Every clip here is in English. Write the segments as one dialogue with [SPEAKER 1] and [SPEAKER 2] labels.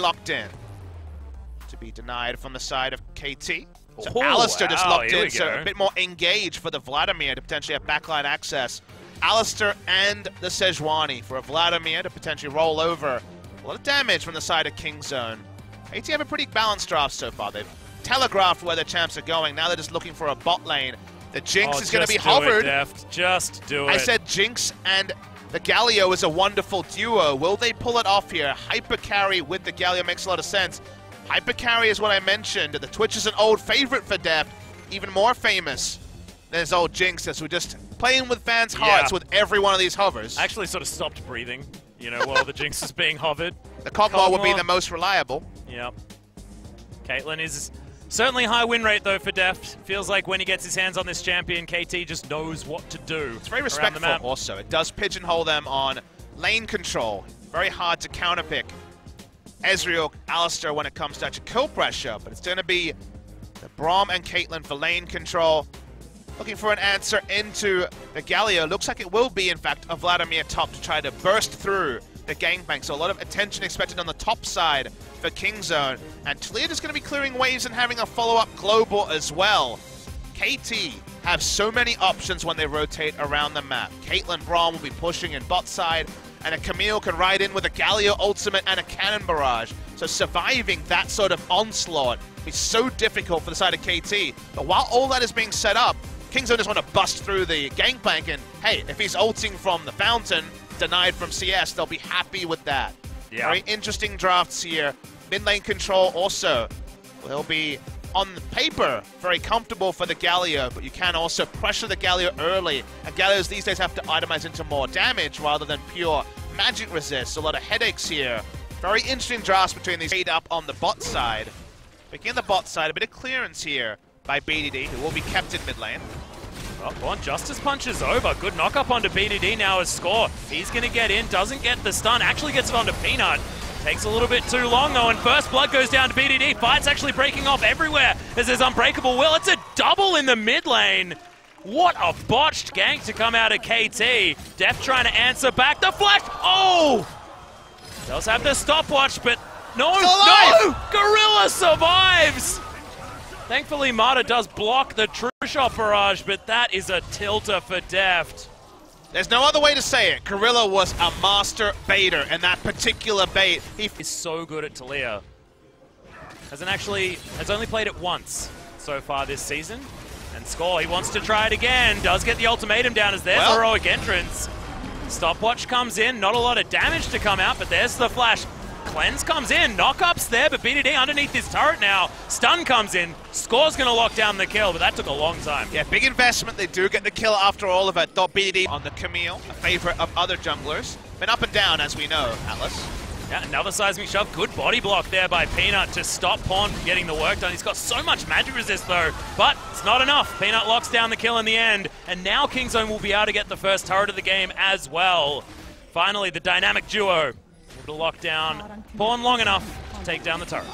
[SPEAKER 1] locked in. To be denied from the side of KT. So
[SPEAKER 2] Oh,
[SPEAKER 1] Alistair just
[SPEAKER 2] wow,
[SPEAKER 1] locked in, so a bit more engaged for the Vladimir to potentially have backline access. Alistair and the Sejuani for a Vladimir to potentially roll over. A lot of damage from the side of Kingzone. KT have a pretty balanced draft so far. They've telegraphed where their champs are going. Now they're just looking for a bot lane. The Jinx is going to be hovered.
[SPEAKER 2] Just do it.
[SPEAKER 1] I said Jinx and the Galio is a wonderful duo. Will they pull it off here? Hyper carry with the Galio makes a lot of sense. Hyper carry is what I mentioned. The Twitch is an old favorite for Deft. Even more famous than his old Jinx, as we're just playing with fans' hearts with every one of these hovers.
[SPEAKER 2] I actually sort of stopped breathing, you know, while the Jinx is being hovered.
[SPEAKER 1] The Kog'Maw would be the most reliable.
[SPEAKER 2] Yep. Caitlyn is certainly high win rate, though, for Deft. Feels like when he gets his hands on this champion, KT just knows what to do.
[SPEAKER 1] It's very respectful also. It does pigeonhole them on lane control. Very hard to counterpick Ezreal, Alistair when it comes to actual kill pressure, but it's going to be the Braum and Caitlyn for lane control. Looking for an answer into the Galio. Looks like it will be, in fact, a Vladimir top to try to burst through the gangplank. So a lot of attention expected on the top side for Kingzone. And Taliyah is going to be clearing waves and having a follow-up global as well. KT have so many options when they rotate around the map. Caitlyn, Braum will be pushing in bot side, and a Camille can ride in with a Galio ultimate and a cannon barrage. So surviving that sort of onslaught is so difficult for the side of KT. But while all that is being set up, Kingzone just want to bust through the gangplank, and hey, if he's ulting from the fountain, denied from CS, they'll be happy with that. Yeah. Very interesting drafts here. Mid lane control also will be, on the paper, very comfortable for the Galio, but you can also pressure the Galio early. And Galios these days have to itemize into more damage rather than pure magic resist. A lot of headaches here. Very interesting drafts between these. Made up on the bot side. Begin the bot side, a bit of clearance here by BDD, who will be kept in mid lane.
[SPEAKER 2] Well, Bond Justice punches over. Good knock up onto BDD now as score. He's going to get in, doesn't get the stun, actually gets it onto Peanut. Takes a little bit too long though, and first blood goes down to BDD. Fight's actually breaking off everywhere as there's Unbreakable Will. It's a double in the mid lane. What a botched gank to come out of KT. Deft trying to answer back. The flash! Oh! Does have the stopwatch, but no! Gorilla survives! Thankfully, Mata does block the True Shot barrage, but that is a tilter for Deft.
[SPEAKER 1] There's no other way to say it. Gorilla was a master baiter, and that particular bait, he
[SPEAKER 2] is so good at Taliyah. Has only played it once so far this season. And Score, he wants to try it again. Does get the ultimatum down as there's heroic entrance. Stopwatch comes in, not a lot of damage to come out, but there's the flash. Cleanse comes in, knockups there, but BDD underneath his turret now. Stun comes in, Score's going to lock down the kill, but that took a long time.
[SPEAKER 1] Yeah, big investment. They do get the kill after all of it. BDD on the Camille, a favorite of other junglers. Been up and down, as we know, Atlas.
[SPEAKER 2] Yeah, another seismic shove. Good body block there by Peanut to stop Pawn from getting the work done. He's got so much magic resist though, but it's not enough. Peanut locks down the kill in the end, and now Kingzone will be able to get the first turret of the game as well. Finally, the dynamic duo to lock down Pawn long enough to take down the turret.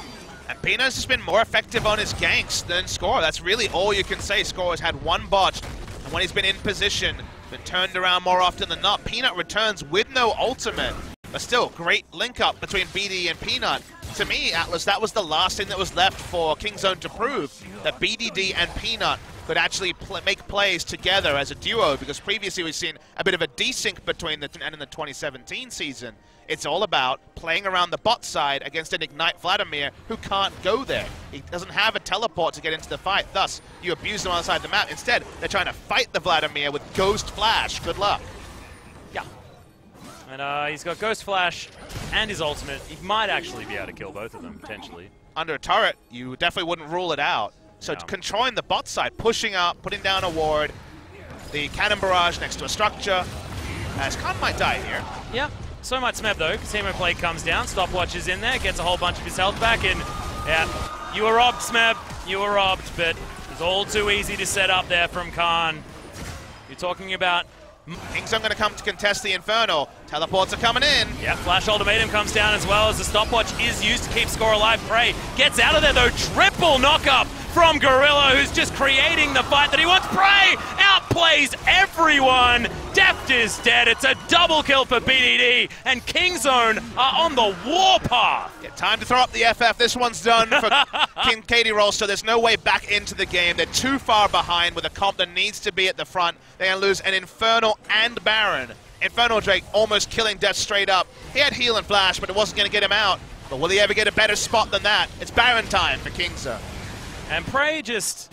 [SPEAKER 1] And Peanut's just been more effective on his ganks than Score. That's really all you can say. Score has had one botched, and when he's been in position, been turned around more often than not. Peanut returns with no ultimate, but still, great link up between BD and Peanut. To me, Atlas, that was the last thing that was left for Kingzone to prove, that BDD and Peanut could actually make plays together as a duo, because previously we've seen a bit of a desync between the and in the 2017 season. It's all about playing around the bot side against an Ignite Vladimir who can't go there. He doesn't have a teleport to get into the fight, thus you abuse them on the side of the map. Instead, they're trying to fight the Vladimir with Ghost Flash. Good luck.
[SPEAKER 2] Yeah. And he's got Ghost Flash and his ultimate. He might actually be able to kill both of them, potentially.
[SPEAKER 1] Under a turret, you definitely wouldn't rule it out. So controlling the bot side, pushing up, putting down a ward, the cannon barrage next to a structure. As Khan might die here.
[SPEAKER 2] Yeah, so might Smeb though, because Hemo Plate comes down, Stopwatch is in there, gets a whole bunch of his health back, and yeah, you were robbed, Smeb, you were robbed, but it's all too easy to set up there from Khan. You're talking about...
[SPEAKER 1] Kingzone going to come to contest the Infernal. Teleports are coming in.
[SPEAKER 2] Yeah, Flash Ultimatum comes down as well as the stopwatch is used to keep Score alive. Prey gets out of there though. Triple knock-up from Gorilla, who's just creating the fight that he wants. Prey outplays everyone. Deft is dead. It's a double kill for BDD, and Kingzone are on the warpath.
[SPEAKER 1] Yeah, time to throw up the FF. This one's done for KT Rolster. There's no way back into the game. They're too far behind with a comp that needs to be at the front. They're going to lose an Infernal and Baron. Infernal Drake almost killing Deft straight up. He had heal and flash, but it wasn't going to get him out. But will he ever get a better spot than that? It's Baron time for Kingzone.
[SPEAKER 2] And Prey just,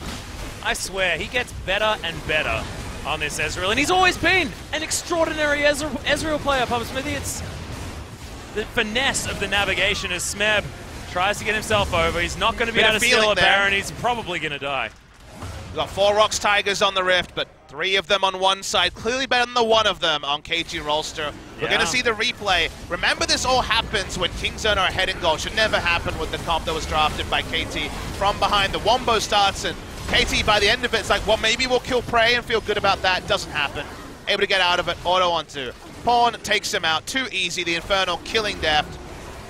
[SPEAKER 2] I swear, he gets better and better on this Ezreal. And he's always been an extraordinary Ezreal player, Papa Smithy. It's the finesse of the navigation as Smeb tries to get himself over. He's not going to be able to steal a Baron. He's probably going to die.
[SPEAKER 1] We've got 4 Rocks Tigers on the Rift, but 3 of them on one side. Clearly better than the 1 of them on KT Rolster. We're going to see the replay. Remember, this all happens when Kingzone are ahead in goal. Should never happen with the comp that was drafted by KT from behind. The Wombo starts, and KT, by the end of it, it's like, well, maybe we'll kill Prey and feel good about that. Doesn't happen. Able to get out of it. Auto onto Pawn, takes him out. Too easy. The Infernal killing Deft.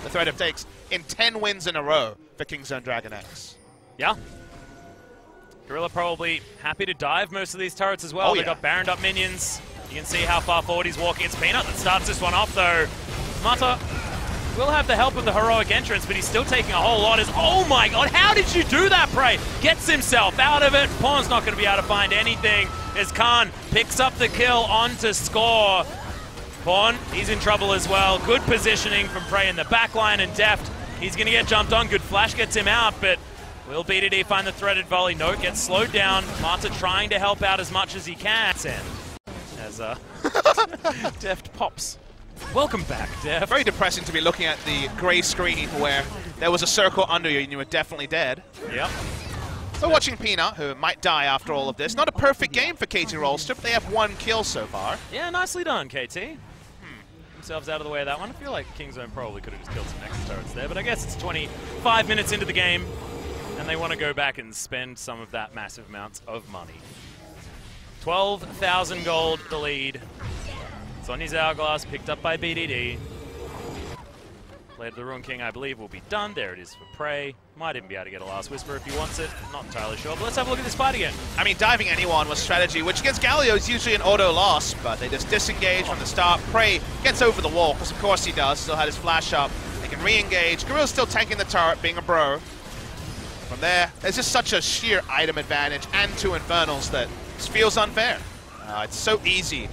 [SPEAKER 1] The threat of takes in 10 wins in a row for Kingzone Dragon X.
[SPEAKER 2] Yeah. Gorilla probably happy to dive most of these turrets as well. They've got Baroned up minions. You can see how far forward he's walking. It's Peanut that starts this one off, though. Mata will have the help of the heroic entrance, but he's still taking a whole lot. Oh my god, how did you do that, Prey? Gets himself out of it. Pawn's not going to be able to find anything as Khan picks up the kill onto score. Pawn, he's in trouble as well. Good positioning from Prey in the backline, and Deft, he's going to get jumped on. Good flash gets him out, but will BDD find the threaded volley? No, gets slowed down. Mata trying to help out as much as he can. As Deft pops. Welcome back, Deft.
[SPEAKER 1] Very depressing to be looking at the gray screen where there was a circle under you and you were definitely dead.
[SPEAKER 2] Yep.
[SPEAKER 1] So watching Peanut, who might die after all of this. Not a perfect game for KT Rolster, but they have 1 kill so far.
[SPEAKER 2] Yeah, nicely done, KT. Themselves out of the way of that one. I feel like Kingzone probably could have just killed some extra turrets there, but I guess it's 25 minutes into the game, and they want to go back and spend some of that massive amounts of money. 12,000 gold, the lead. Sonya's Hourglass picked up by BDD. Blade of the Ruin King, I believe, will be done. There it is for Prey. Might even be able to get a Last Whisper if he wants it. Not entirely sure, but let's have a look at this fight again. I
[SPEAKER 1] mean, diving anyone was strategy, which against Galio is usually an auto loss, but they just disengage from the start. Prey gets over the wall, because of course he does. Still had his flash up. They can re-engage. Gorilla's still tanking the turret, being a bro. From there, there's just such a sheer item advantage and 2 Infernals that just feels unfair. It's so easy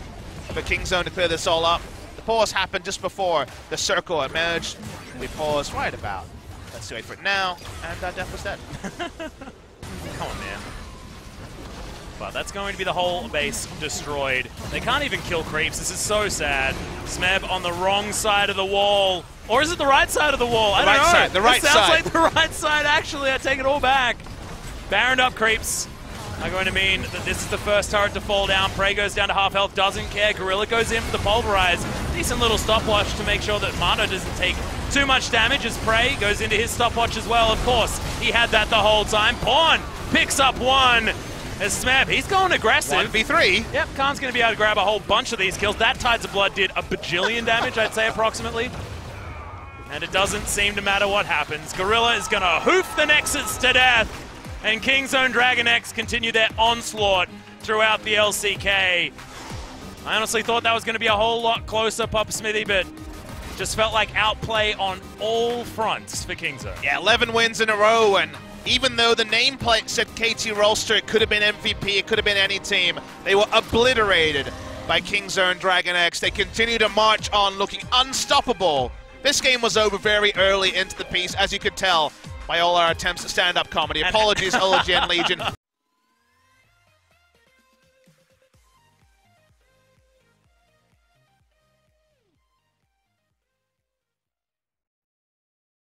[SPEAKER 1] for Kingzone to clear this all up. The pause happened just before the circle emerged. We paused right about. Let's wait for it now, and Deft was dead.
[SPEAKER 2] Come on, man. But that's going to be the whole base destroyed. They can't even kill creeps. This is so sad. Smeb on the wrong side of the wall. Or is it the right side of the wall? I don't know.
[SPEAKER 1] Side, the right
[SPEAKER 2] side.
[SPEAKER 1] Sounds
[SPEAKER 2] like the right side, actually. I take it all back. Baroned up creeps are going to mean that this is the first turret to fall down. Prey goes down to half health, doesn't care. Gorilla goes in for the pulverize. Decent little stopwatch to make sure that Mata doesn't take too much damage as Prey goes into his stopwatch as well. Of course, he had that the whole time. Pawn picks up 1 as Smeb. He's going aggressive.
[SPEAKER 1] 1v3.
[SPEAKER 2] Yep, Khan's going to be able to grab a whole bunch of these kills. That Tides of Blood did a bajillion damage, I'd say, approximately. And it doesn't seem to matter what happens. Gorilla is going to hoof the Nexus to death. And Kingzone Dragon X continue their onslaught throughout the LCK. I honestly thought that was going to be a whole lot closer, Papa Smithy, but just felt like outplay on all fronts for Kingzone.
[SPEAKER 1] Yeah, 11 wins in a row, and even though the nameplate said KT Rolster, it could have been MVP, it could have been any team, they were obliterated by Kingzone Dragon X. They continue to march on looking unstoppable. This game was over very early into the piece, as you could tell by all our attempts at stand-up comedy. Apologies, OLGN Legion.